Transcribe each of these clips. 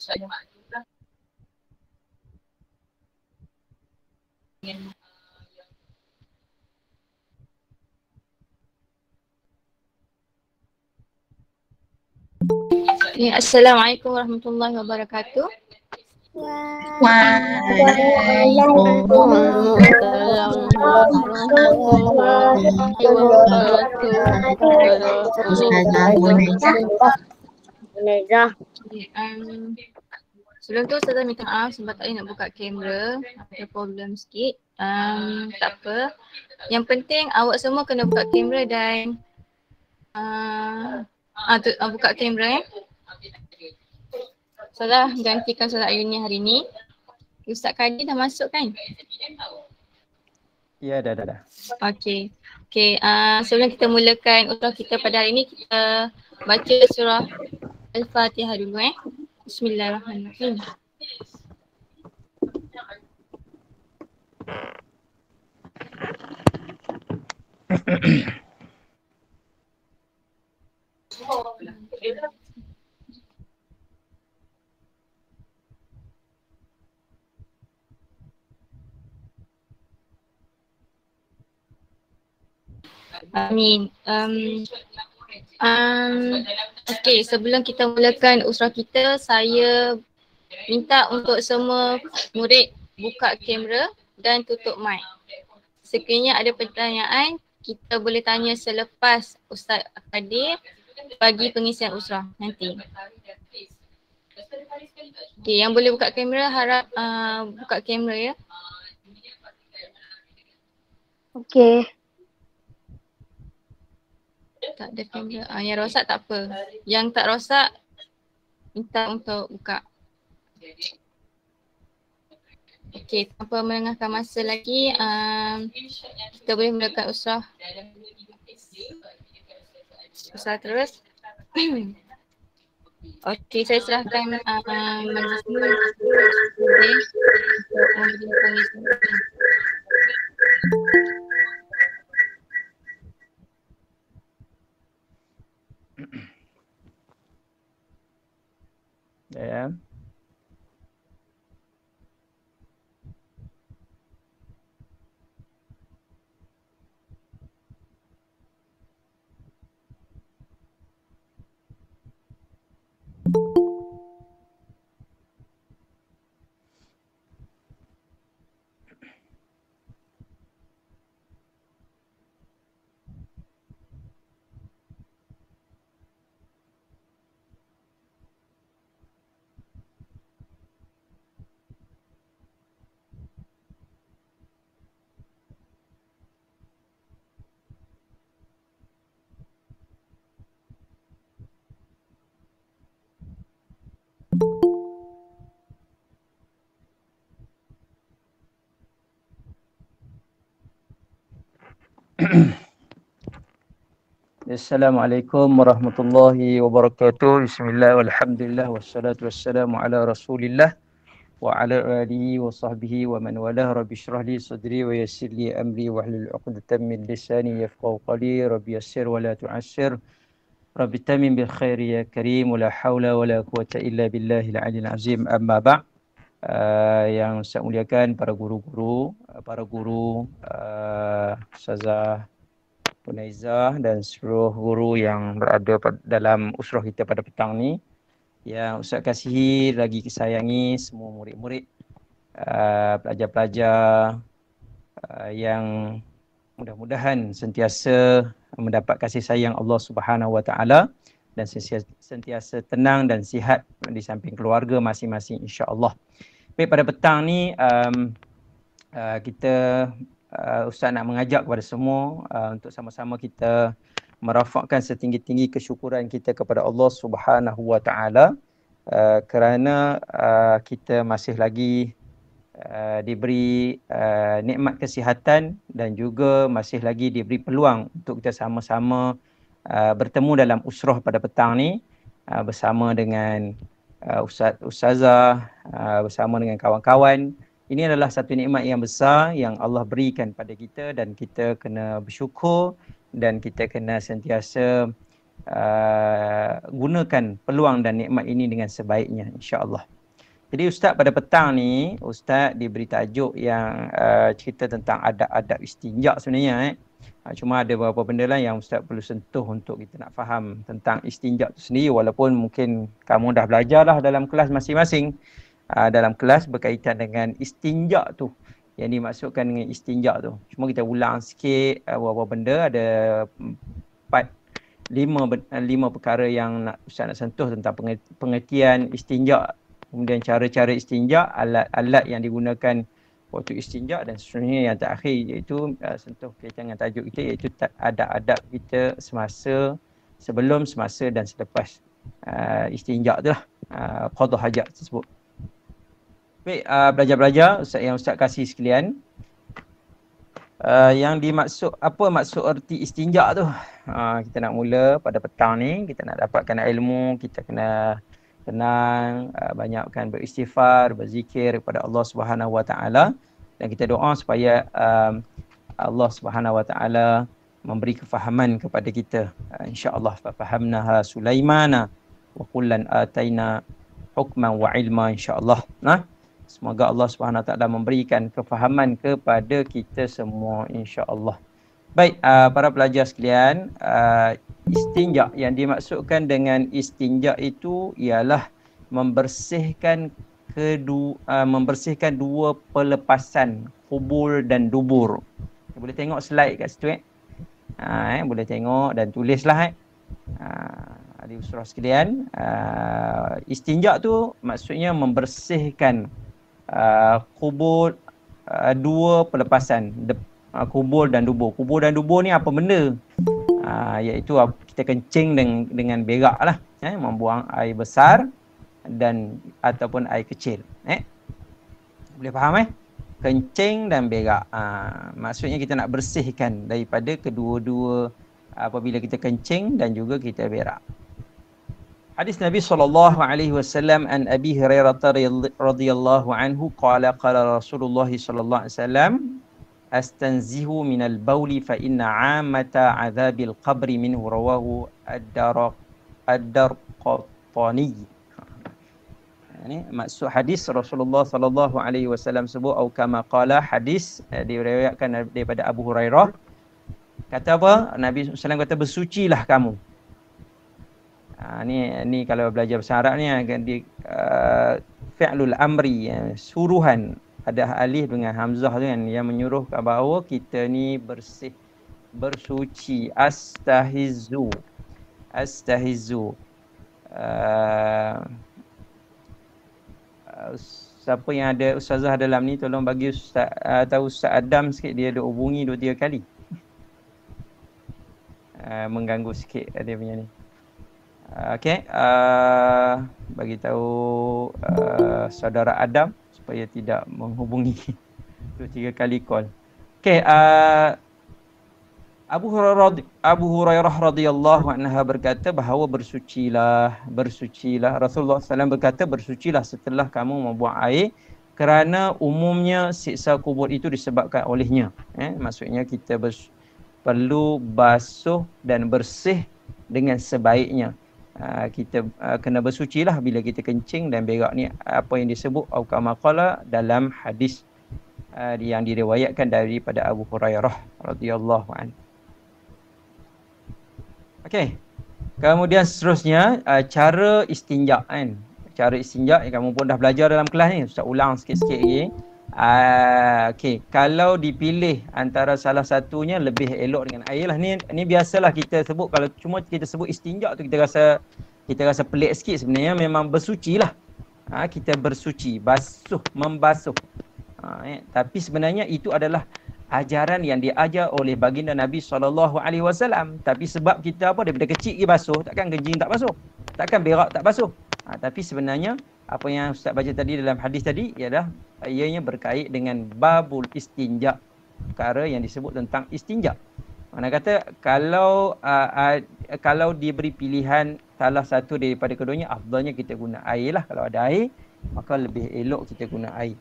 Ya, Assalamualaikum warahmatullahi wabarakatuh. Sebelum tu saya minta maaf sebab tadi nak buka kamera, ada problem sikit. Tak apa. Yang penting awak semua kena buka kamera dan buka kamera. Salah gantikan solat Ayuni hari ni. Ustaz Kadi dah masuk kan? Ya, dah. Okey. Sebelum kita mulakan urah kita pada hari ini, kita baca surah Al-Fatihah dulu Bismillahirrahmanirrahim. Amin. Okey, sebelum kita mulakan usrah kita, saya minta untuk semua murid buka kamera dan tutup mic. Sekiranya ada pertanyaan, kita boleh tanya selepas Ustaz Kadir bagi pengisian usrah nanti. Okey, yang boleh buka kamera harap buka kamera ya. Okey. Tak ada kamera. Yang rosak tak apa. Yang tak rosak minta untuk buka. Okey, tanpa melengahkan masa lagi, kita boleh mulakan usrah. Usrah terus. Okey, saya serahkan majlis ini untuk memberi pengisian. Ya. Assalamualaikum warahmatullahi wabarakatuh. Bismillah walhamdulillah wassalatu wassalamu ala Rasulillah wa ala alihi wa sahbihi wa man walah. Rabbi shrah li sadri wa yassir li amri wahlul 'uqdatam min lisani yafqahu qawli. Rabbi yassir wa la tu'assir. Rabbi tamim bil khairi ya karim wa la haula wa la quwwata illa billahil 'aliyyil azim. Amma ba'd. Yang saya muliakan para guru-guru, Ustazah Punaizah dan seluruh guru yang berada dalam usrah kita pada petang ni. Yang Ustaz kasihi, lagi sayangi semua murid-murid, pelajar-pelajar yang mudah-mudahan sentiasa mendapat kasih sayang Allah Subhanahu Wa Taala dan sentiasa tenang dan sihat di samping keluarga masing-masing, insya-Allah. Baik, pada petang ni kita Ustaz nak mengajak kepada semua untuk sama-sama kita merafakkan setinggi-tinggi kesyukuran kita kepada Allah Subhanahu Wa Taala kerana kita masih lagi diberi nikmat kesihatan dan juga masih lagi diberi peluang untuk kita sama-sama bertemu dalam usrah pada petang ni bersama dengan Ustazah, bersama dengan kawan-kawan. Ini adalah satu nikmat yang besar yang Allah berikan pada kita dan kita kena bersyukur dan kita kena sentiasa gunakan peluang dan nikmat ini dengan sebaiknya, insya-Allah. Jadi Ustaz pada petang ni, Ustaz diberi tajuk yang cerita tentang adab-adab istinja sebenarnya. Cuma ada beberapa benda lah yang Ustaz perlu sentuh untuk kita nak faham tentang istinja tu sendiri, walaupun mungkin kamu dah belajar lah dalam kelas masing-masing. Dalam kelas berkaitan dengan istinja tu, yang dimaksudkan dengan istinja tu. Cuma kita ulang sikit beberapa benda, ada 5 perkara yang Ustaz nak sentuh tentang pengertian istinja. Kemudian cara-cara istinja, alat-alat yang digunakan waktu istinja, dan seterusnya yang terakhir iaitu sentuh berkaitan dengan tajuk kita, iaitu adab-adab kita semasa, sebelum, semasa dan selepas istinja tu lah, qada hajat tersebut. Baik, belajar-belajar yang Ustaz kasih sekalian, yang dimaksud, apa maksud erti istinja tu? Kita nak mula pada petang ni, kita nak dapatkan ilmu, kita kena tenang, banyakkan beristighfar, berzikir kepada Allah Subhanahu Wa Taala, dan kita doa supaya Allah Subhanahu Wa Taala memberi kefahaman kepada kita. Insya-Allah, fahamnaha Sulaimana wa kullan ataina hukman wa ilma, insya-Allah. Semoga Allah Subhanahu Wa Taala memberikan kefahaman kepada kita semua, insya-Allah. Baik, para pelajar sekalian, istinja, yang dimaksudkan dengan istinja itu ialah membersihkan dua pelepasan, kubul dan dubur. Boleh tengok slide kat situ boleh tengok dan tulislah adik usrah sekalian. Istinja tu maksudnya membersihkan kubul, dua pelepasan, kubul dan dubur. Kubul dan dubur ni apa benda? Iaitu kita kencing dengan berak lah, membuang air besar dan ataupun air kecil. Boleh faham kencing dan berak. Maksudnya kita nak bersihkan daripada kedua-dua apabila kita kencing dan juga kita berak. Hadis Nabi SAW an Abi Hurairah radhiyallahu anhu qala Rasulullah sallallahu alaihi wasallam astanzihu minal bauli fa inna 'amata 'adzabil qabri minhu, rawahu ad-Darqutni. Ini maksud hadis Rasulullah sallallahu alaihi wasallam sebut, atau kama qala, hadis diriwayatkan daripada Abu Hurairah. Kata apa? Nabi SAW kata, bersucilah kamu. Ni kalau belajar bahasa Arab ni fi'lul amri, suruhan, ada alif dengan hamzah tu kan, yang menyuruh bahawa kita ni bersih, bersuci. Astahizu. Siapa yang ada ustazah dalam ni, tolong bagi Ustaz tahu Ustaz Adam sikit, dia ada hubungi 2-3 kali. Mengganggu sikit dia punya ni. Okey, bagi tahu saudara Adam supaya tidak menghubungi 2-3 kali call. Okey, Abu Hurairah radhiyallahu anha berkata bahawa bersucilah. Rasulullah SAW berkata, bersucilah setelah kamu membuang air, kerana umumnya siksa kubur itu disebabkan olehnya. Maksudnya kita perlu basuh dan bersih dengan sebaiknya. Kita kena bersucilah bila kita kencing dan berak ni, apa yang disebut au kama qala dalam hadis yang diriwayatkan daripada Abu Hurairah radhiyallahu anhu. Okey. Kemudian seterusnya cara istinja kan. Cara istinja yang kamu pun dah belajar dalam kelas ni, Ustaz ulang sikit-sikit lagi. Okey, kalau dipilih antara salah satunya, lebih elok dengan air lah. Ni biasalah kita sebut, kalau cuma kita sebut istinja tu kita rasa pelik sikit. Sebenarnya memang bersuci lah. Kita bersuci, membasuh. Tapi sebenarnya itu adalah ajaran yang diajar oleh baginda Nabi SAW. Tapi sebab kita daripada kecil pergi basuh, takkan kencing tak basuh, takkan berak tak basuh. Tapi sebenarnya apa yang Ustaz baca tadi dalam hadis tadi ialah ianya berkait dengan babul istinja, perkara yang disebut tentang istinja. Mana kata kalau diberi pilihan salah satu daripada keduanya, afdalnya kita guna air lah. Kalau ada air, maka lebih elok kita guna air.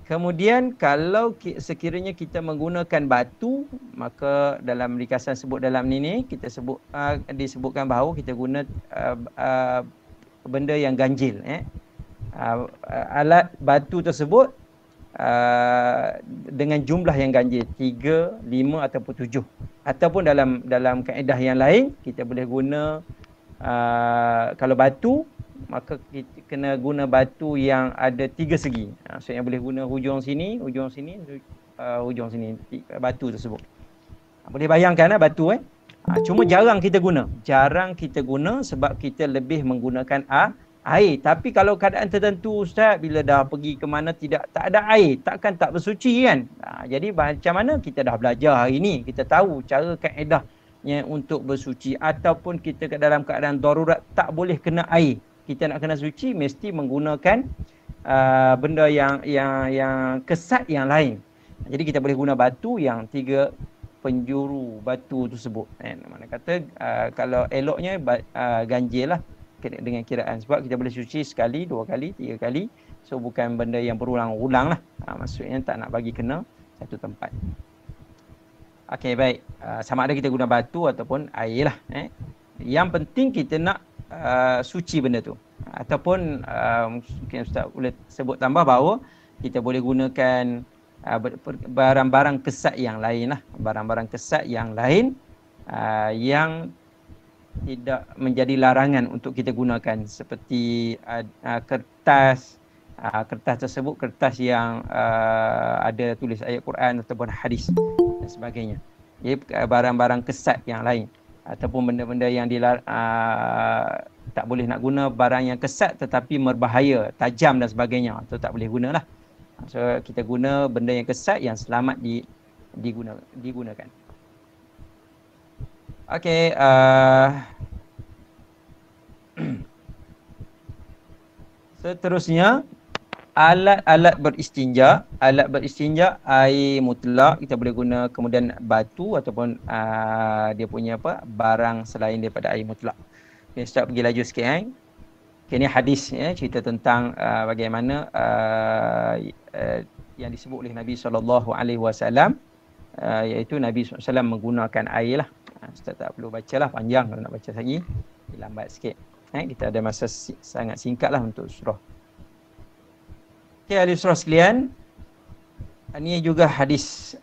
Kemudian kalau sekiranya kita menggunakan batu, maka dalam ringkasan sebut dalam ni kita sebut disebutkan bahawa kita guna benda yang ganjil. Alat batu tersebut dengan jumlah yang ganjil 3, 5 ataupun 7. Ataupun dalam kaedah yang lain kita boleh guna kalau batu, maka kita kena guna batu yang ada 3 segi. Maksudnya boleh guna hujung sini, hujung sini, hujung sini batu tersebut. Boleh bayangkan batu cuma jarang kita guna. Jarang kita guna sebab kita lebih menggunakan air. Tapi kalau keadaan tertentu ustaz, bila dah pergi ke mana tak ada air, takkan tak bersuci kan. Jadi macam mana kita dah belajar hari ni, kita tahu cara kaedahnya untuk bersuci. Ataupun kita dalam keadaan darurat tak boleh kena air, kita nak kena suci mesti menggunakan benda yang kesat yang lain. Jadi kita boleh guna batu yang 3 penjuru batu tersebut. Mana kata kalau eloknya ganjil lah dengan kiraan, sebab kita boleh suci sekali, 2 kali, 3 kali. So bukan benda yang berulang-ulang lah. Maksudnya tak nak bagi kena satu tempat. Okey, baik. Sama ada kita guna batu ataupun air lah. Yang penting kita nak suci benda tu. Ataupun mungkin ustaz boleh sebut tambah bahawa kita boleh gunakan barang-barang kesat yang lain lah. Barang-barang kesat yang lain yang tidak menjadi larangan untuk kita gunakan, seperti kertas. Kertas tersebut kertas yang ada tulis ayat Quran ataupun hadis dan sebagainya. Jadi barang-barang kesat yang lain ataupun benda-benda yang tak boleh nak guna barang yang kesat tetapi berbahaya, tajam dan sebagainya, itu tak boleh gunalah. So kita guna benda yang kesat yang selamat digunakan. Okey, seterusnya alat-alat beristinja. Alat beristinja air mutlak kita boleh guna, kemudian batu ataupun dia punya barang selain daripada air mutlak. Okay, start pergi laju sikit. Okay, ni hadis cerita tentang bagaimana yang disebut oleh Nabi SAW, iaitu Nabi SAW menggunakan air lah. Ustaz tak perlu baca lah, panjang kalau nak baca lagi, lambat sikit. Kita ada masa sangat singkat lah untuk surah. Okay, ahli surah sekalian, ini juga hadis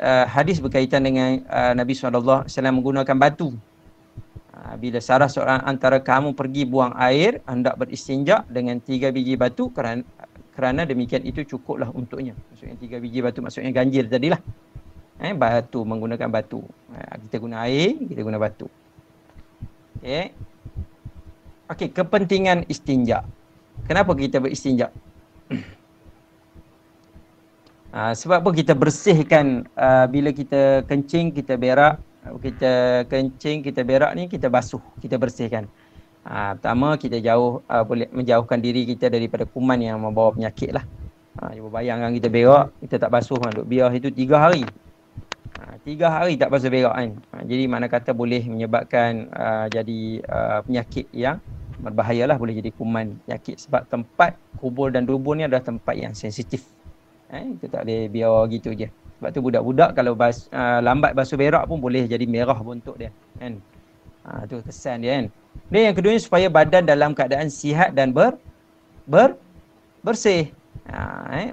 berkaitan dengan Nabi SAW menggunakan batu. Bila salah seorang antara kamu pergi buang air, hendak beristinja dengan 3 biji batu, kerana demikian itu cukuplah untuknya. Maksudnya 3 biji batu maksudnya ganjil tadilah. Batu, menggunakan batu. Kita guna air, kita guna batu. Okey, kepentingan istinja. Kenapa kita beristinja? Sebab apa kita bersihkan bila kita kencing, kita berak, kita kencing, kita berak ni kita basuh, kita bersihkan. Pertama kita boleh menjauhkan diri kita daripada kuman yang membawa penyakit lah. Cuba bayangkan kita berak, kita tak basuh duk biar itu 3 hari. 3 hari tak basuh berak kan. Jadi mana kata boleh menyebabkan jadi penyakit yang berbahaya lah, boleh jadi kuman penyakit. Sebab tempat kubur dan dubur ni adalah tempat yang sensitif. Kita tak boleh biar gitu je. Sebab tu budak-budak kalau lambat basuh berak pun boleh jadi merah bentuk dia kan. Tu kesan dia kan. Dan yang keduanya supaya badan dalam keadaan sihat dan bersih.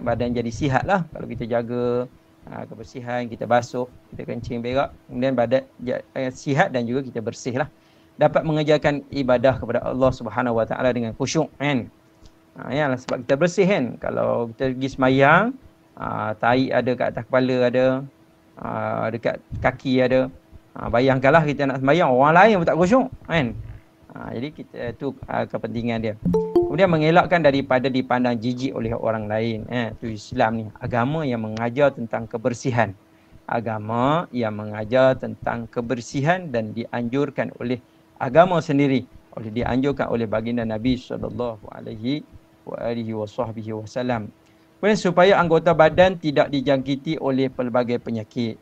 Badan jadi sihat lah kalau kita jaga kebersihan, kita basuh, kita kencing berak, kemudian badan sihat dan juga kita bersih lah. Dapat mengerjakan ibadah kepada Allah Subhanahu Wa Taala dengan khusyuk kan. Sebab kita bersih kan. Kalau kita pergi semayang, tahi ada kat atas kepala ada, dekat kaki ada. Bayangkanlah kita nak semayang, orang lain pun tak khusyuk kan. Jadi kita tu kepentingan dia. Kemudian mengelakkan daripada dipandang jijik oleh orang lain. Itu Islam ni, agama yang mengajar tentang kebersihan. Agama yang mengajar tentang kebersihan dan dianjurkan oleh agama sendiri, dianjurkan oleh baginda Nabi sallallahu alaihi wasallam. Kemudian supaya anggota badan tidak dijangkiti oleh pelbagai penyakit.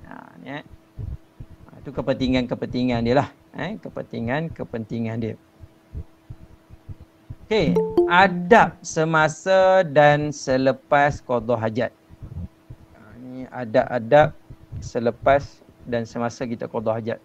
Itu kepentingan dia lah. Kepentingan dia. Okey, adab semasa dan selepas qada hajat. Ini adab-adab selepas dan semasa kita qada hajat.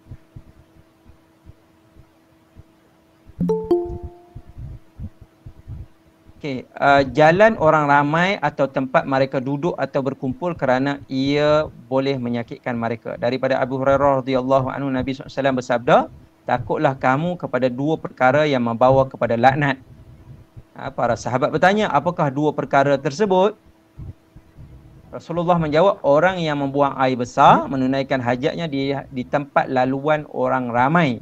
Okey, jalan orang ramai atau tempat mereka duduk atau berkumpul kerana ia boleh menyakitkan mereka. Daripada Abu Hurairah radhiyallahu anhu, Nabi SAW bersabda, takutlah kamu kepada dua perkara yang membawa kepada laknat. Para sahabat bertanya, apakah dua perkara tersebut? Rasulullah menjawab, orang yang membuang air besar menunaikan hajatnya di tempat laluan orang ramai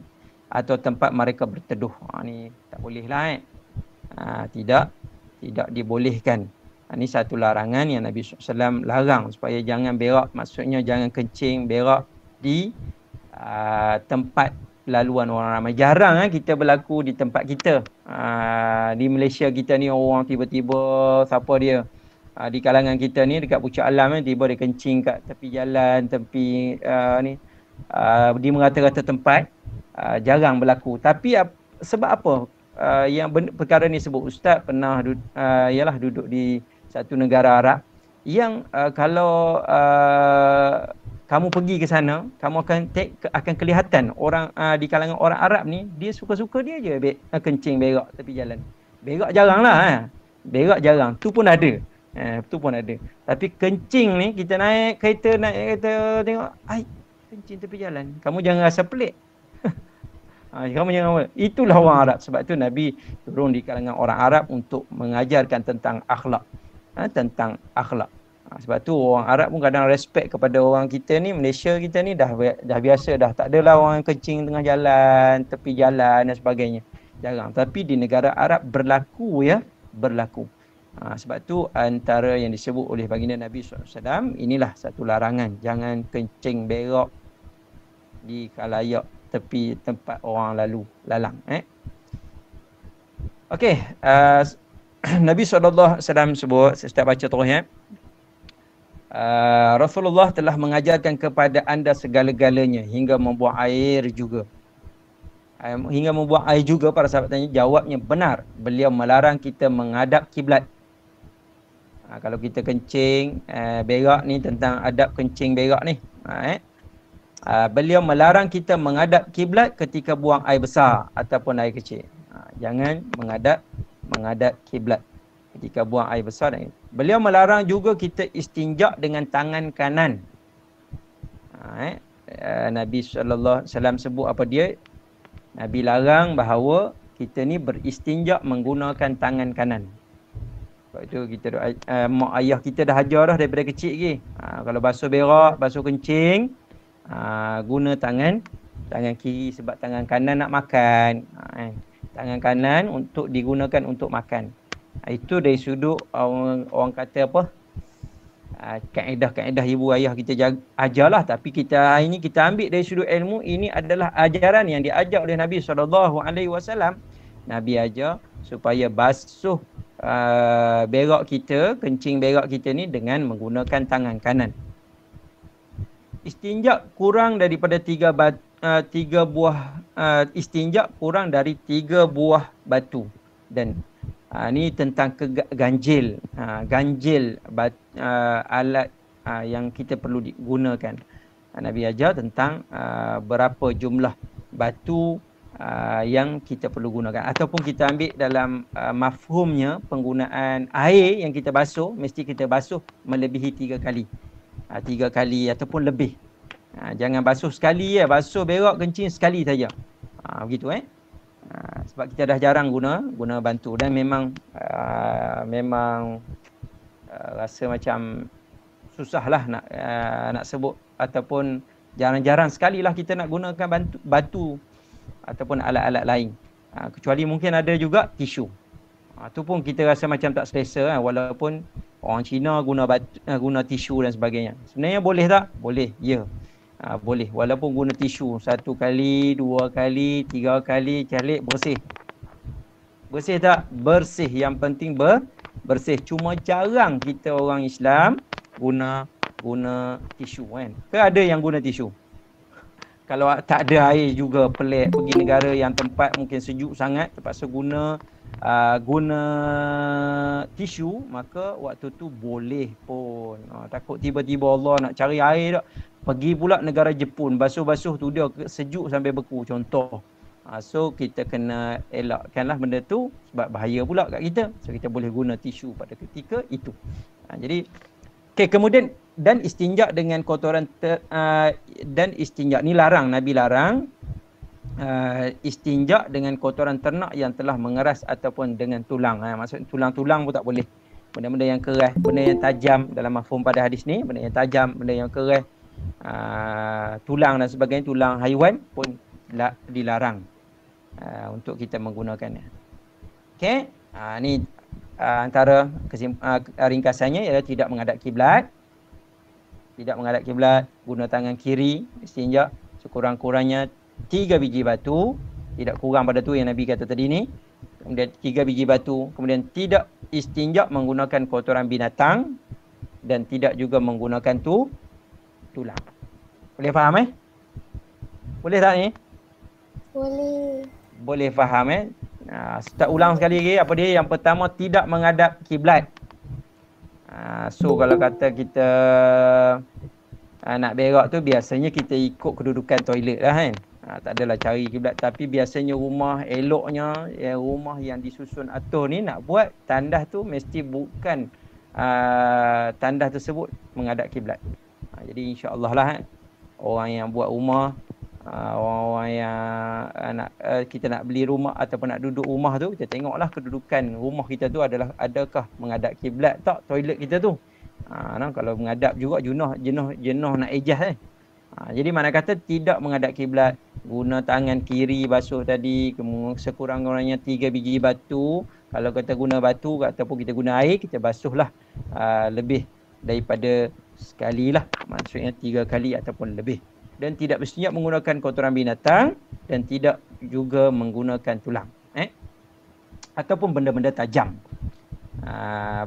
atau tempat mereka berteduh. Ni tak bolehlah tidak dibolehkan. Ini satu larangan yang Nabi SAW larang supaya jangan berak, maksudnya jangan kencing berak di tempat laluan orang ramai. Jarang kita berlaku di tempat kita. Di Malaysia kita ni orang tiba-tiba siapa dia di kalangan kita ni dekat Pucuk Alam tiba dia kencing kat tepi jalan, tepi di merata-rata tempat. Jarang berlaku. Tapi sebab apa? Yang perkara ni sebut ustaz pernah duduk di satu negara Arab yang kalau kamu pergi ke sana, kamu akan kelihatan orang di kalangan orang Arab ni dia suka-suka dia je kencing berak tepi jalan. Berak jaranglah. Berak jarang. Tu pun ada. Tapi kencing ni kita naik kereta tengok kencing tepi jalan. Kamu jangan rasa pelik. Kamu jangan. Itulah orang Arab. Sebab tu Nabi turun di kalangan orang Arab untuk mengajarkan tentang akhlak. Tentang akhlak. Sebab tu orang Arab pun kadang respect kepada orang kita ni, Malaysia kita ni dah biasa dah. Tak adalah orang kencing tengah jalan, tepi jalan dan sebagainya. Jarang. Tapi di negara Arab berlaku. Sebab tu antara yang disebut oleh baginda Nabi SAW, inilah satu larangan. Jangan kencing berak di khalayak tepi tempat orang lalang. Okey, Nabi SAW sebut, saya baca terus Rasulullah telah mengajarkan kepada anda segala-galanya hingga membuang air juga. Hingga membuang air juga, para sahabat tanya, jawabnya benar. Beliau melarang kita menghadap kiblat. Kalau kita kencing berak ni, tentang adab kencing berak ni. Beliau melarang kita menghadap kiblat ketika buang air besar ataupun air kecil. Jangan menghadap kiblat ketika buang air besar. Beliau melarang juga kita istinja dengan tangan kanan. Nabi SAW sebut apa dia? Nabi larang bahawa kita ni beristinja menggunakan tangan kanan. Sebab itu kita mak ayah kita dah ajar dah daripada kecil lagi. Kalau basuh berak, basuh kencing, guna tangan kiri sebab tangan kanan nak makan. Tangan kanan untuk digunakan untuk makan. Itu dari sudut orang kata apa? Kaedah-kaedah ibu ayah kita ajarlah, tapi kita hari ini kita ambil dari sudut ilmu. Ini adalah ajaran yang diajar oleh Nabi SAW. Nabi ajar supaya basuh berak kita, kencing berak kita ni dengan menggunakan tangan kanan. Istinja kurang daripada tiga buah istinja kurang dari 3 buah batu. Dan ni tentang ganjil alat yang kita perlu digunakan. Nabi ajar tentang berapa jumlah batu yang kita perlu gunakan. Ataupun kita ambil dalam mafhumnya, penggunaan air yang kita basuh, mesti kita basuh melebihi 3 kali. 3 kali ataupun lebih. Jangan basuh sekali basuh berak kencing sekali saja. Begitu sebab kita dah jarang guna bantu, dan memang rasa macam susahlah nak sebut, ataupun jarang-jarang sekali lah kita nak gunakan batu ataupun alat-alat lain. Kecuali mungkin ada juga tisu. Tu pun kita rasa macam tak selesa walaupun orang Cina guna tisu dan sebagainya. Sebenarnya boleh tak? Boleh, ya. Boleh, walaupun guna tisu 1 kali, 2 kali, 3 kali, calik bersih. Bersih tak? Bersih. Yang penting bersih. Cuma jarang kita orang Islam guna tisu kan. Ke ada yang guna tisu? Kalau tak ada air juga pelik, pergi negara yang tempat mungkin sejuk sangat, terpaksa guna tisu, maka waktu tu boleh pun. pun. Takut tiba-tiba Allah nak cari air tak. Pergi pula negara Jepun, basuh-basuh tu dia sejuk sampai beku contoh. So kita kena elakkanlah benda tu sebab bahaya pula kat kita. So kita boleh guna tisu pada ketika itu. Jadi kemudian dan istinja dengan kotoran dan istinja ni larang, Nabi larang istinja dengan kotoran ternak yang telah mengeras ataupun dengan tulang. Maksud tulang-tulang pun tak boleh. Benda-benda yang keras, benda yang tajam dalam mafhum pada hadis ni, benda yang tajam, benda yang keras, tulang dan sebagainya, tulang haiwan pun dilarang untuk kita menggunakannya. Okey, ni antara ringkasannya ialah tidak menghadap kiblat. Tidak menghadap kiblat, guna tangan kiri istinja sekurang-kurangnya 3 biji batu, tidak kurang pada tu yang Nabi kata tadi ni. Kemudian 3 biji batu, kemudian tidak istinja menggunakan kotoran binatang dan tidak juga menggunakan tulang. Boleh faham Boleh tak ni? Boleh. Boleh faham Start ulang sekali lagi. Apa dia? Yang pertama, tidak menghadap kiblat. So kalau kata kita nak berak tu biasanya kita ikut kedudukan toilet lah kan. Tak adalah cari kiblat, tapi biasanya rumah eloknya rumah yang disusun atur ni nak buat tandas tu mesti bukan tandas tersebut menghadap kiblat. Jadi insya-Allah lah orang yang buat rumah, orang-orang yang kita nak beli rumah ataupun nak duduk rumah tu, kita tengoklah kedudukan rumah kita tu adakah menghadap kiblat tak toilet kita tu. Kalau menghadap juga jenuh nak ejah jadi mana kata tidak menghadap kiblat, guna tangan kiri basuh tadi, sekurang-kurangnya 3 biji batu. Kalau kita guna batu ataupun kita guna air, kita basuhlah lebih daripada sekali lah, maksudnya 3 kali ataupun lebih. Dan tidak bersedia menggunakan kotoran binatang dan tidak juga menggunakan tulang ataupun benda-benda tajam,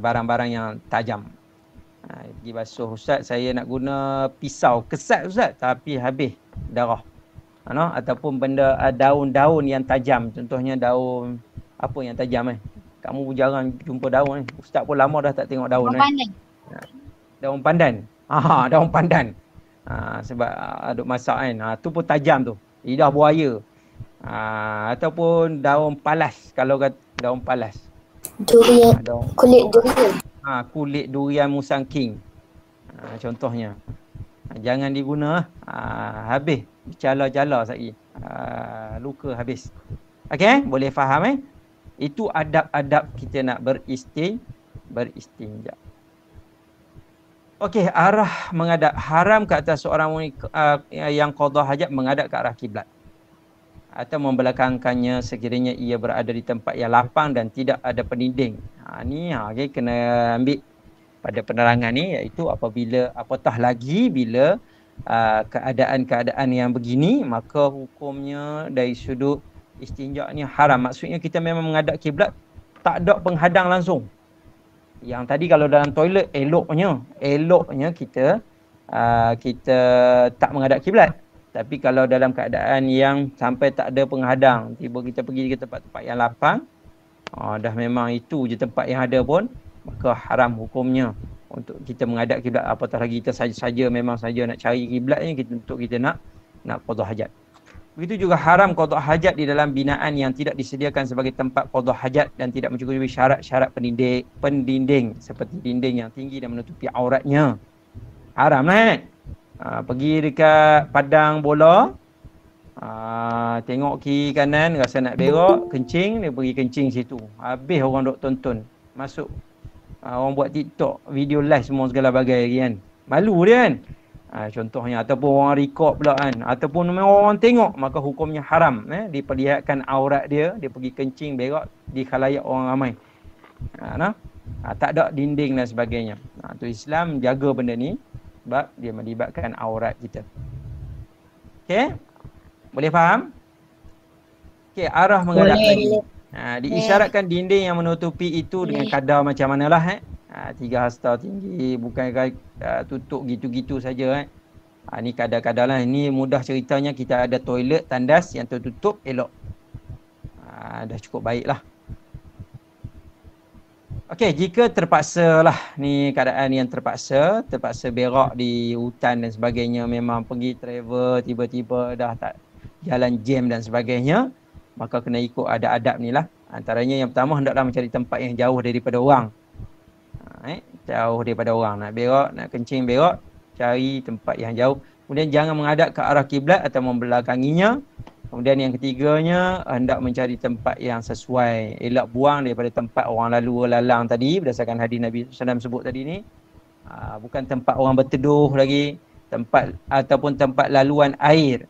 barang-barang yang tajam. Pergi basuh, Ustaz saya nak guna pisau kesat Ustaz tapi habis darah, ataupun benda daun-daun yang tajam, contohnya daun apa yang tajam kamu jarang jumpa daun Ustaz pun lama dah tak tengok daun daun pandan. Daun pandan. Sebab aduk masak tu pun tajam tu. Lidah buaya. Ataupun daun palas. Kalau kata daun palas. Durian. Kulit durian. Kulit durian musangking. Contohnya. Jangan diguna. Habis. Cala-cala sekali. Luka habis. Okey? Boleh faham Itu adab-adab kita nak beristinja. Okey, arah menghadap. Haram ke atas seorang yang qada hajat menghadap ke arah kiblat atau membelakangkannya sekiranya ia berada di tempat yang lapang dan tidak ada pendinding. Okay, kena ambil pada penerangan ni, iaitu apatah lagi bila keadaan-keadaan yang begini, maka hukumnya dari sudut istinja ni haram. Maksudnya kita memang menghadap kiblat, tak ada penghadang langsung. Yang tadi kalau dalam toilet eloknya kita tak menghadap kiblat. Tapi kalau dalam keadaan yang sampai tak ada penghadang, tiba kita pergi ke tempat-tempat yang lapang, dah memang itu je tempat yang ada pun, maka haram hukumnya untuk kita menghadap kiblat. Apatah lagi kita saja memang saja nak cari kiblatnya untuk kita nak qada hajat. Begitu juga haram qada hajat di dalam binaan yang tidak disediakan sebagai tempat qada hajat dan tidak mencukupi syarat-syarat pendinding seperti dinding yang tinggi dan menutupi auratnya. Haram pergi dekat padang bola, tengok kiri kanan rasa nak berak, kencing, dia pergi kencing situ. Habis orang duk tonton. Masuk orang buat TikTok, video live semua segala bagai kan. Malu dia kan. Contohnya, ataupun orang record pula kan, ataupun orang tengok, maka hukumnya haram. Diperlihatkan aurat dia pergi kencing berak di khalayak orang ramai. Tak ada dinding dan sebagainya. Tu Islam jaga benda ni sebab dia melibatkan aurat kita. Okey? Boleh faham? Okey, arah menghadap lagi. Diisyaratkan dinding yang menutupi itu dengan kadar macam manalah 3 hasta tinggi, bukan tutup gitu-gitu saja ni kadar-kadar lah. Ini mudah ceritanya, kita ada toilet tandas yang tertutup elok. Dah cukup baik lah. Okey, jika terpaksa lah ni keadaan yang terpaksa berak di hutan dan sebagainya, memang pergi travel tiba-tiba dah tak jalan jam dan sebagainya, maka kena ikut adab-adab ni lah. Antaranya yang pertama, hendaklah mencari tempat yang jauh daripada orang. Jauh daripada orang. Nak berak, nak kencing berak, cari tempat yang jauh. Kemudian jangan menghadap ke arah kiblat atau membelakanginya. Kemudian yang ketiganya, hendak mencari tempat yang sesuai. Elak buang daripada tempat orang lalu lalang tadi, berdasarkan hadis Nabi SAW sebut tadi ni. Bukan tempat orang berteduh lagi, tempat ataupun tempat laluan air.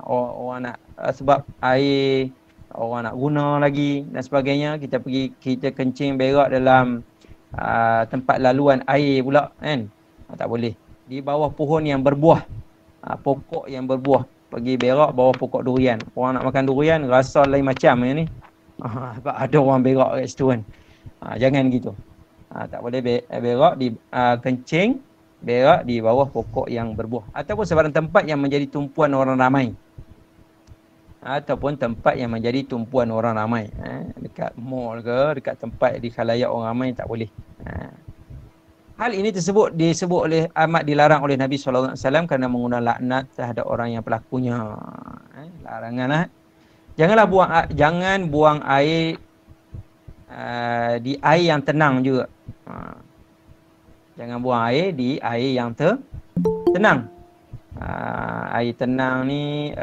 Orang nak sebab air, orang nak guna lagi dan sebagainya. Kita kencing berak dalam tempat laluan air pula kan. Tak boleh. Di bawah pohon yang berbuah, pokok yang berbuah. Pergi berak bawah pokok durian. Orang nak makan durian rasa lain macam ni. Sebab ada orang berak kat situ kan. Jangan gitu. Tak boleh berak di kencing berak di bawah pokok yang berbuah ataupun sebarang tempat yang menjadi tumpuan orang ramai. Dekat mall ke, dekat tempat di khalayak orang ramai tak boleh. Hal ini disebut amat dilarang oleh Nabi SAW kerana menggunakan laknat terhadap orang yang pelakunya. Laranganlah. Jangan buang air di air yang tenang juga. Jangan buang air di air yang tenang. Air tenang ni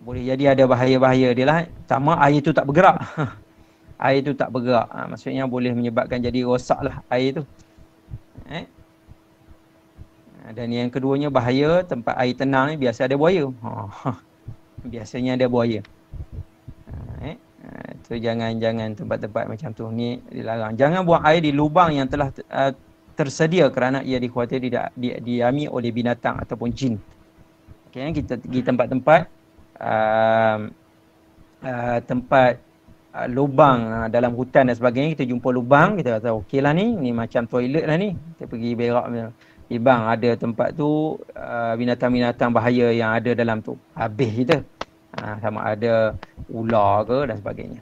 boleh jadi ada bahaya-bahaya dia lah. Pertama, air tu tak bergerak. Air tu tak bergerak. Maksudnya boleh menyebabkan jadi rosaklah air tu. Dan yang keduanya bahaya, tempat air tenang ni biasa ada buaya. Biasanya ada buaya. Tu jangan tempat-tempat macam tu ni dilarang. Jangan buang air di lubang yang telah tersedia kerana ia dikhawatir diami oleh binatang ataupun jin. Okay, kita pergi tempat-tempat tempat lubang dalam hutan dan sebagainya, kita jumpa lubang, kita kata okeylah ni macam toilet lah ni. Kita pergi berak bang, ada tempat tu binatang-binatang bahaya yang ada dalam tu. Habis kita. Sama ada ular ke dan sebagainya.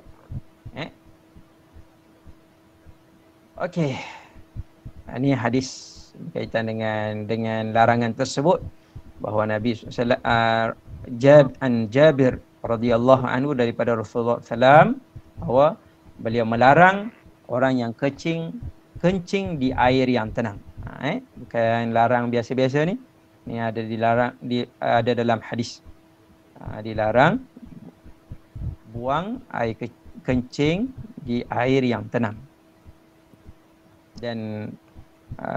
Okey. Ini hadis berkaitan dengan larangan tersebut, bahawa Nabi SAW Jabir radhiyallahu anhu daripada Rasulullah SAW, bahawa beliau melarang orang yang kencing di air yang tenang. Bukan larang biasa-biasa ni. Ini ada dalam hadis. Dilarang buang air kencing di air yang tenang. Dan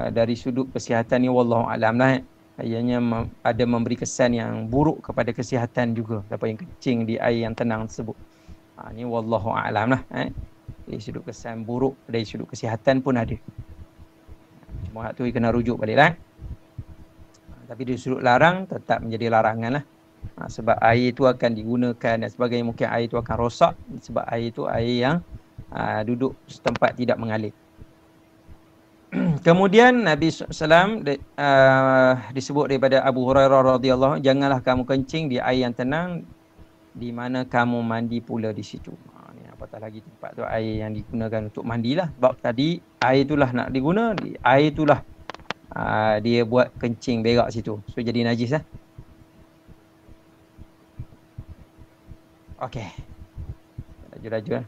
dari sudut kesihatan ni wallahu alam lah, ianya ada memberi kesan yang buruk kepada kesihatan juga, siapa yang kencing di air yang tenang tersebut. Ni wallahu alam lah. Dari sudut kesan buruk, dari sudut kesihatan pun ada. Cuma tu kena rujuk balik lah. Tapi dari sudut larang tetap menjadi larangan lah. Sebab air itu akan digunakan dan sebagainya, mungkin air itu akan rosak sebab air itu air yang duduk setempat tidak mengalir. Kemudian Nabi SAW disebut daripada Abu Hurairah radhiyallahu, janganlah kamu kencing di air yang tenang di mana kamu mandi pula di situ. Apatah lagi tempat tu air yang digunakan untuk mandilah. Sebab tadi air itulah nak diguna, air itulah dia buat kencing berak situ. So jadi najis lah. Okey. Laju-laju lah.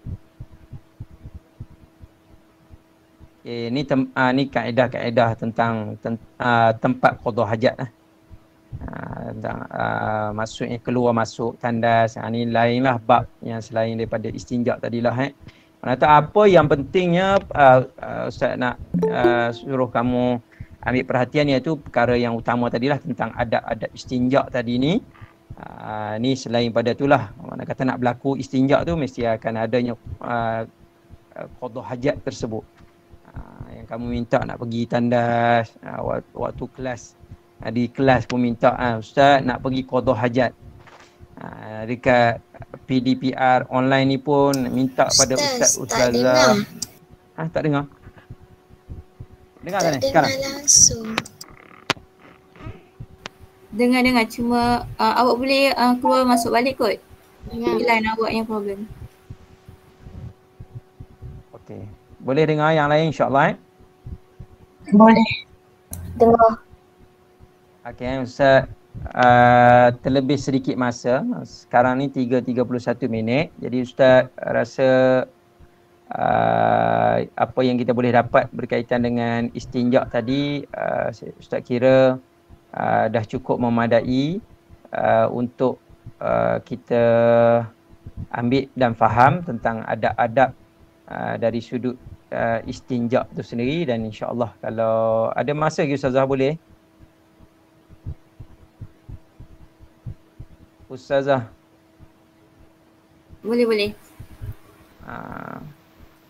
Okay, ni kaedah-kaedah tentang tempat qada hajat lah. Tentang maksudnya keluar masuk tandas. Ni lainlah bab yang selain daripada istinja tadilah. Apa yang pentingnya Ustaz nak suruh kamu ambil perhatian, iaitu perkara yang utama tadilah tentang adab-adab istinja tadi ni. Ni selain pada itulah, mana kata nak berlaku istinja tu mesti akan adanya qada hajat tersebut. Yang kamu minta nak pergi tandas waktu kelas, di kelas pun minta Ustaz nak pergi qada hajat. Dekat PDPR online ni pun minta pada ustazah. Tak dengar. Dengar tak ni sekarang? Langsung. Dengar cuma awak boleh keluar masuk balik kot. Line awak yang problem. Okey. Boleh dengar yang lain insya-Allah Boleh. Dengar. Okey, Ustaz terlebih sedikit masa. Sekarang ni 3:31 minit. Jadi Ustaz rasa apa yang kita boleh dapat berkaitan dengan istinja tadi, Ustaz kira dah cukup memadai untuk kita ambil dan faham tentang adab-adab dari sudut istinja tu sendiri. Dan insya-Allah kalau ada masa lagi Ustazah boleh. Ustazah. Boleh.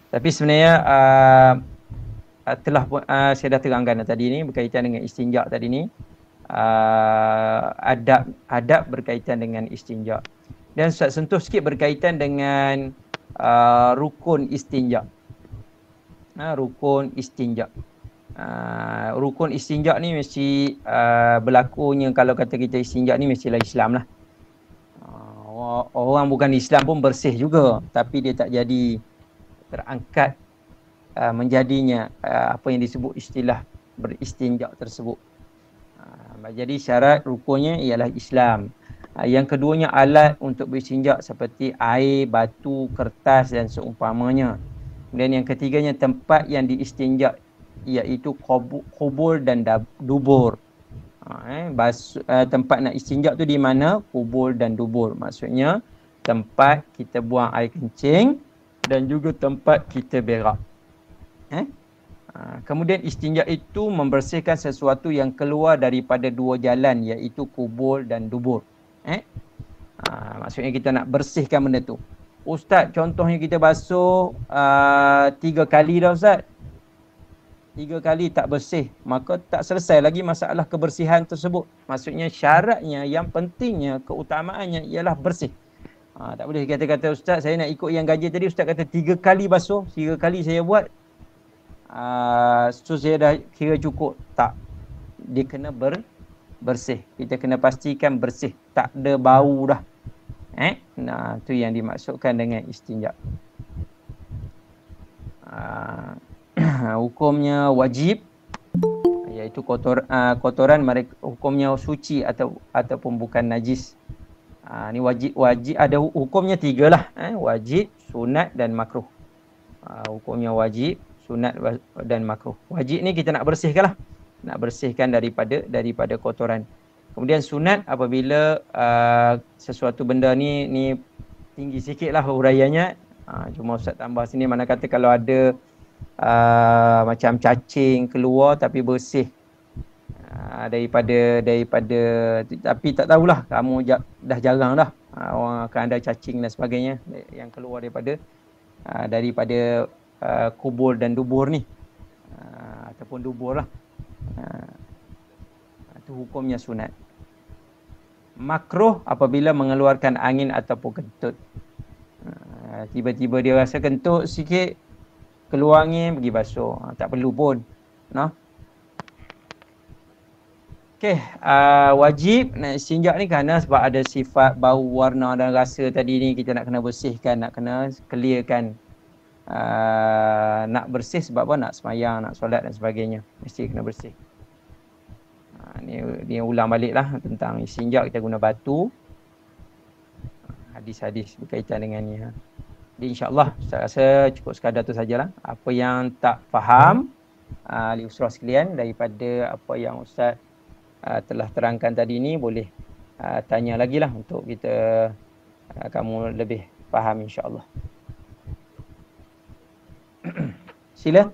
Tapi sebenarnya telah saya dah terangkan tadi ni berkaitan dengan istinja tadi ni. Adab berkaitan dengan istinja. Dan Ustaz sentuh sikit berkaitan dengan rukun istinja. Rukun istinja. Rukun istinja ni mesti berlakunya, kalau kata kita istinja ni mestilah Islam lah. Orang bukan Islam pun bersih juga, tapi dia tak jadi terangkat menjadinya apa yang disebut istilah beristinja tersebut. Jadi syarat rukunnya ialah Islam. Yang keduanya alat untuk beristinja seperti air, batu, kertas dan seumpamanya. Kemudian yang ketiganya tempat yang diistinja iaitu kubur dan dubur. Tempat nak istinja tu di mana? Kubur dan dubur. Maksudnya tempat kita buang air kencing dan juga tempat kita berak. Kemudian istinja itu membersihkan sesuatu yang keluar daripada dua jalan, iaitu kubur dan dubur. Maksudnya kita nak bersihkan benda tu. Ustaz, contohnya kita basuh 3 kali dah Ustaz. 3 kali tak bersih, maka tak selesai lagi masalah kebersihan tersebut. Maksudnya syaratnya, yang pentingnya, keutamaannya ialah bersih. Tak boleh kata-kata Ustaz saya nak ikut yang ganjil tadi, Ustaz kata 3 kali basuh, 3 kali saya buat, so saya dah kira cukup. Tak, dia kena bersih. Kita kena pastikan bersih, tak ada bau dah. Nah, tu yang dimaksudkan dengan istinja. Hukumnya wajib, iaitu kotoran mereka hukumnya suci ataupun bukan najis. Ni wajib ada hukumnya 3 lah, wajib, sunat dan makruh. Hukumnya wajib, sunat dan makruh. Wajib ni kita nak bersihkan lah, nak bersihkan daripada kotoran. Kemudian sunat apabila sesuatu benda ni tinggi sikit lah huraiannya. Cuma Ustaz tambah sini, mana kata kalau ada macam cacing keluar tapi bersih daripada tapi tak tahulah, kamu dah jarang dah orang akan ada cacing dan sebagainya yang keluar daripada kubur dan dubur ni, ataupun dubur lah. Itu hukumnya sunat. Makruh apabila mengeluarkan angin ataupun kentut. Tiba-tiba dia rasa kentut sikit, keluar angin, pergi basuh. Tak perlu pun. Okey, wajib nak istinja ni kerana sebab ada sifat bau, warna dan rasa tadi ni, kita nak kena bersihkan, nak kena clearkan. Nak bersih sebab apa? Nak semayang, nak solat dan sebagainya. Mesti kena bersih. Ni ulang balik lah tentang istinja, kita guna batu. Hadis-hadis berkaitan dengannya. Jadi insya-Allah saya rasa cukup sekadar tu sajalah. Apa yang tak faham ahli usrah sekalian daripada apa yang Ustaz telah terangkan tadi ni, boleh tanya lagi lah untuk kita kamu lebih faham insya-Allah. Sila.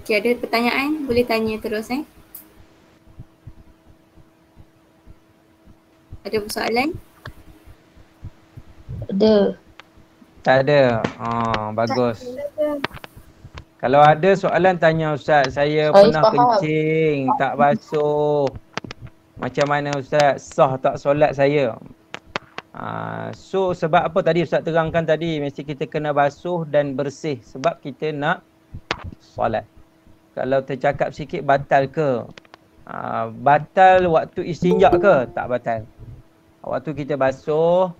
Okay, ada pertanyaan? Boleh tanya terus Ada persoalan? Ada. Tak ada. Bagus. Kalau ada soalan tanya Ustaz. Saya pernah kencing, tak basuh. Macam mana Ustaz? Sah tak solat saya? So sebab apa tadi Ustaz terangkan tadi, mesti kita kena basuh dan bersih sebab kita nak solat. Kalau tercakap sikit batal ke? Batal waktu istinja ke? Tak batal. Waktu kita basuh,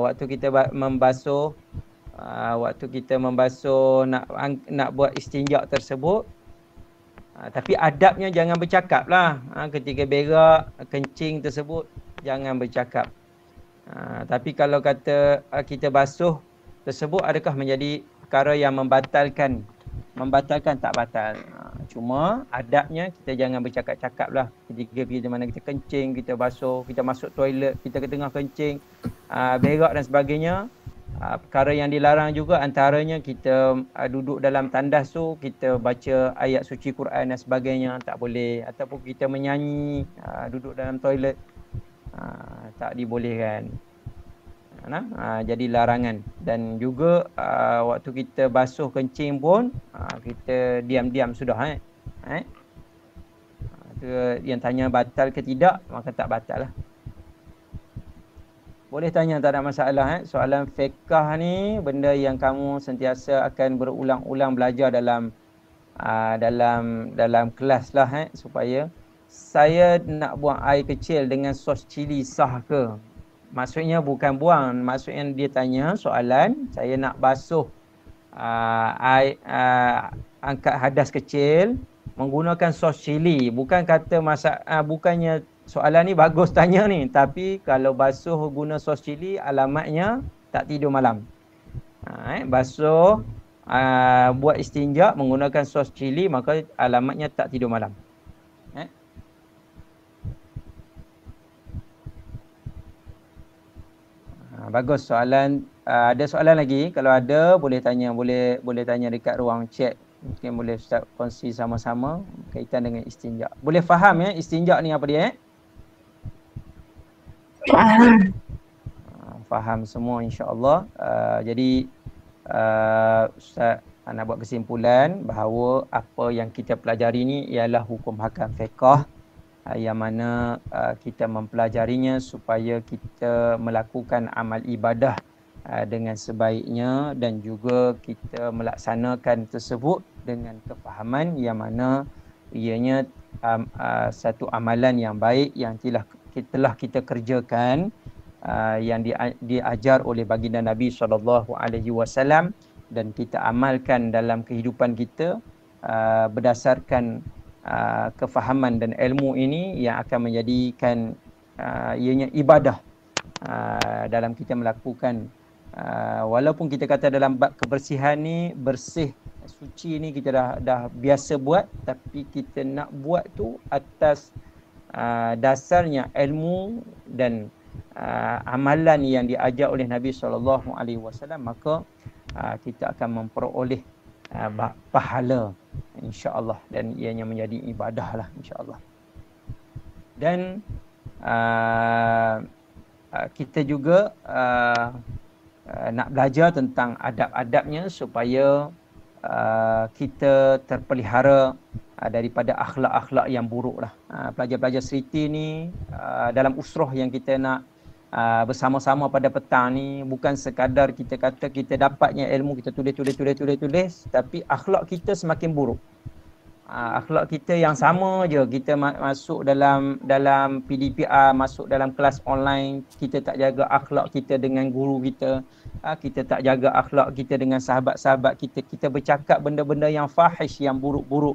waktu kita membasuh waktu kita membasuh nak buat istinja tersebut. Tapi adabnya jangan bercakap lah. Ketika berak, kencing tersebut jangan bercakap. Tapi kalau kata kita basuh tersebut, adakah menjadi perkara yang membatalkan? Membatalkan tak batal. Cuma adabnya kita jangan bercakap-cakap lah. Ketika kita mana kita kencing, kita basuh, kita masuk toilet, kita tengah kencing, berak dan sebagainya. Perkara yang dilarang juga antaranya kita duduk dalam tandas tu, kita baca ayat suci Quran dan sebagainya, tak boleh. Ataupun kita menyanyi duduk dalam toilet, tak dibolehkan. Jadi larangan. Dan juga waktu kita basuh kencing pun kita diam-diam sudah. Yang tanya batal ke tidak, maka tak batal lah. Boleh tanya, tak ada masalah. Soalan fiqh ni benda yang kamu sentiasa akan berulang-ulang belajar dalam kelas lah. Supaya saya nak buang air kecil dengan sos cili sah ke? Maksudnya bukan buang. Maksudnya dia tanya soalan, saya nak basuh air, angkat hadas kecil menggunakan sos cili. Bukan kata bukannya soalan ni bagus tanya ni, tapi kalau basuh guna sos cili alamatnya tak tidur malam. Basuh buat istinja menggunakan sos cili, maka alamatnya tak tidur malam. Bagus soalan. Ada soalan lagi? Kalau ada boleh tanya, boleh tanya dekat ruang chat. Mungkin boleh Ustaz kongsi sama-sama kaitan dengan istinja. Boleh faham istinja ni apa dia? Faham semua insya-Allah. Jadi Ustaz nak buat kesimpulan bahawa apa yang kita pelajari ni ialah hukum hakam fiqh, yang mana kita mempelajarinya supaya kita melakukan amal ibadah dengan sebaiknya, dan juga kita melaksanakan tersebut dengan kefahaman yang mana ianya satu amalan yang baik yang telah kita kerjakan, yang diajar oleh baginda Nabi SAW, dan kita amalkan dalam kehidupan kita berdasarkan kefahaman dan ilmu ini yang akan menjadikan ianya ibadah dalam kita melakukan. Walaupun kita kata dalam bab kebersihan ni, bersih, suci ni kita dah biasa buat, tapi kita nak buat tu atas dasarnya ilmu dan amalan yang diajar oleh Nabi SAW, maka kita akan memperoleh pahala insya-Allah, dan ianya menjadi ibadah lah insya-Allah. Dan kita juga nak belajar tentang adab-adabnya supaya kita terpelihara daripada akhlak-akhlak yang buruk lah. Pelajar-pelajar seriti ni dalam usrah yang kita nak bersama-sama pada petang ni, bukan sekadar kita kata kita dapatnya ilmu, kita tulis, tapi akhlak kita semakin buruk. Akhlak kita yang sama je, kita masuk dalam PDPR, masuk dalam kelas online, kita tak jaga akhlak kita dengan guru kita, kita tak jaga akhlak kita dengan sahabat-sahabat kita bercakap benda-benda yang fahish, yang buruk-buruk.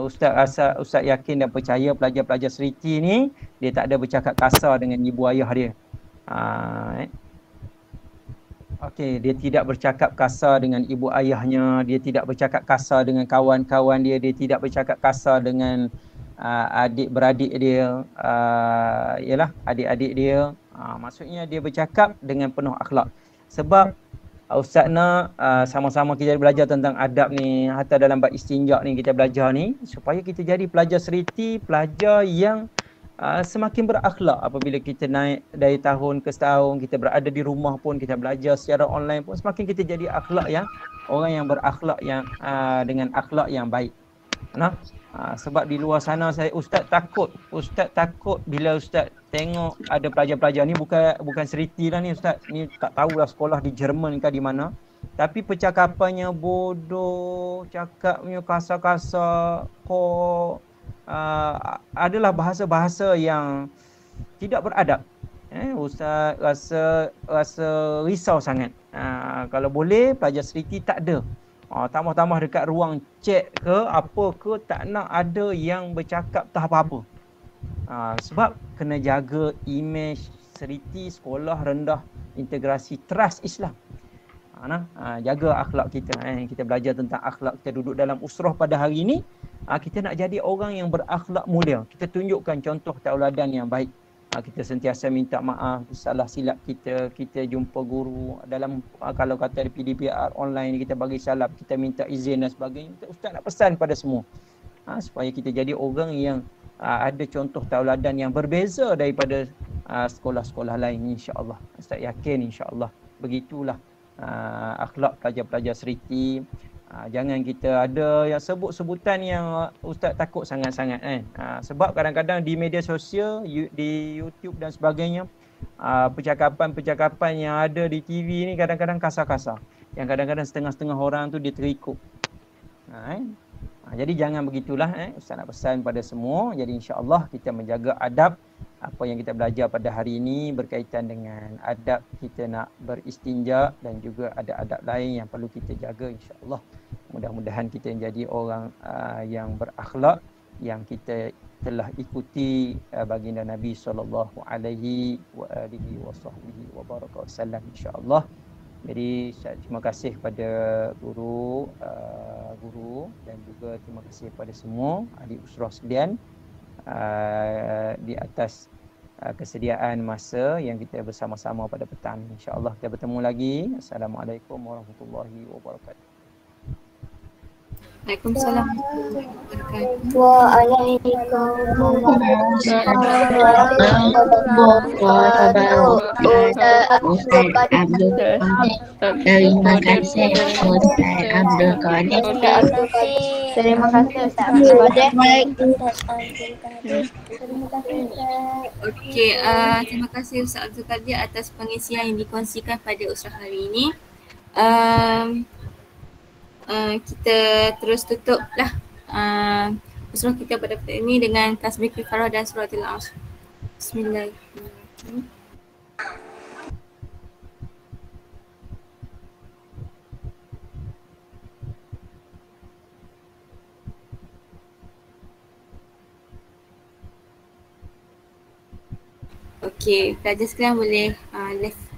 Ustaz yakin dan percaya pelajar-pelajar seriti ni dia tak ada bercakap kasar dengan ibu ayah dia. Okey, dia tidak bercakap kasar dengan ibu ayahnya, dia tidak bercakap kasar dengan kawan-kawan dia tidak bercakap kasar dengan adik-beradik dia, ialah adik-adik dia. Maksudnya dia bercakap dengan penuh akhlak. Sebab Ustaz nak sama-sama kita belajar tentang adab ni, hatta dalam bab istinja ni kita belajar ni supaya kita jadi pelajar seriti, pelajar yang semakin berakhlak. Apabila kita naik dari tahun ke tahun, kita berada di rumah pun, kita belajar secara online pun, semakin kita jadi akhlak yang orang yang berakhlak yang dengan akhlak yang baik. Sebab di luar sana Ustaz takut bila Ustaz tengok ada pelajar-pelajar ni, bukan seriti lah ni Ustaz, ni tak tahulah sekolah di Jerman ke di mana, tapi percakapannya bodoh, cakapnya kasar-kasar, adalah bahasa-bahasa yang tidak beradab. Ustaz rasa risau sangat. Kalau boleh pelajar seriti tak ada. Tambah-tambah dekat ruang chat ke apa ke, tak nak ada yang bercakap tak apa-apa. Sebab kena jaga imej seriti sekolah rendah integrasi trust Islam. Jaga akhlak kita. Kita belajar tentang akhlak, kita duduk dalam usrah pada hari ini. Kita nak jadi orang yang berakhlak mulia. Kita tunjukkan contoh tauladan yang baik. Kita sentiasa minta maaf salah silap kita jumpa guru dalam kalau kata PDPR online kita bagi salam, kita minta izin dan sebagainya. Ustaz nak pesan pada semua supaya kita jadi orang yang ada contoh tauladan yang berbeza daripada sekolah-sekolah lain, insya-Allah. Ustaz yakin insya-Allah begitulah akhlak pelajar-pelajar seriti. Jangan kita ada yang sebut-sebutan yang Ustaz takut sangat-sangat sebab kadang-kadang di media sosial, di YouTube dan sebagainya, percakapan-percakapan yang ada di TV ni kadang-kadang kasar-kasar, yang kadang-kadang setengah-setengah orang tu dia terikut. Jadi jangan begitulah. Ustaz nak pesan pada semua. Jadi insya-Allah kita menjaga adab. Apa yang kita belajar pada hari ini berkaitan dengan adab kita nak beristinja dan juga ada adab lain yang perlu kita jaga, insya-Allah. Mudah-mudahan kita menjadi orang yang berakhlak, yang kita telah ikuti baginda Nabi sallallahu alaihi wasallam, insya-Allah. Jadi terima kasih kepada guru dan juga terima kasih kepada semua ahli usrah sekalian di atas kesediaan masa yang kita bersama-sama pada petang. InsyaAllah kita bertemu lagi. Assalamualaikum warahmatullahi wabarakatuh. Waalaikumsalam warahmatullahi wabarakatuh. Terima kasih Ustaz Abdul Qadir. Terima kasih Ustaz Abdul Qadir. Okey, terima kasih Ustaz Abdul Qadir atas pengisian yang dikongsikan pada usrah hari ini. Kita terus tutup lah usrah kita pada petang ini dengan tasbih kifarah dan suratul Asr. Bismillahirrahmanirrahim. Okey, pelajar sekalian boleh live